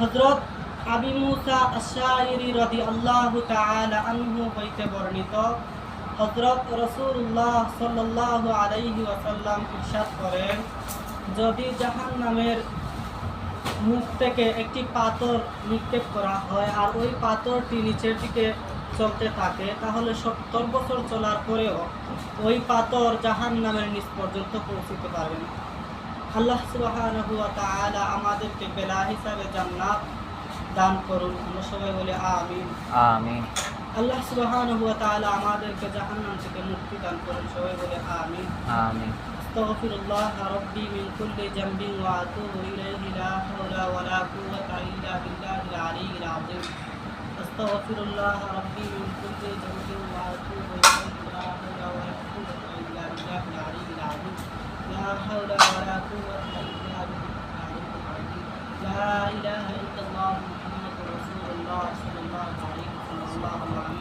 হযরত আবি মুসা আশ-শাইরি রাদিয়াল্লাহু তাআলা আনহু হইতে বর্ণিত হযরত রাসূলুল্লাহ সাল্লাল্লাহু আলাইহি ওয়াসাল্লাম ইরশাদ করেন, যদি জাহান্নামের মুখ থেকে একটি পাথর নিক্ষেপ করা হয় আর ওই পাথরটি নিচের দিকে চলতে থাকে, তাহলে 70 বছর চলার পরেও ওই পাথর জাহান্নামের নিচ পর্যন্ত পৌঁছতে পারবে না। আল্লাহ সুবহানাহু ওয়া তাআলা আমাদেরকে বেলা হিসাবে জান্নাত দান করুন। আমরা সবাই বলি আমিন। আমিন। আল্লাহ সুবহানাহু ওয়া তাআলা আমাদেরকে জাহান্নাম থেকে মুক্তি দান করুন। সবাই বলি আমিন। আমিন। আস্তাগফিরুল্লাহ রাব্বি মিন কুল্লি যামবিন ওয়া আতুবু ইলাইহি লা হাওলা ওয়া লা কুওয়াতা ইল্লা বিল্লাহিল আলিয়্যিল আযীম। আস্তাগফিরুল্লাহ রাব্বি মিন কুল্লি যামবিন ওয়া আতুবু ইলাইহি লা হাওলা ওয়া লা কুওয়াতা ইল্লা বিল্লাহিল আলিয়্যিল আযীম। লা হাওলা ওয়া লা কুওয়াতা ইল্লা বিল্লাহিল আলিয়্যিল আযীম। লা ইলাহা ইল্লাল্লাহ মুহাম্মাদুর রাসূলুল্লাহ সাল্লাল্লাহু আলাইহি ওয়াসাল্লাম।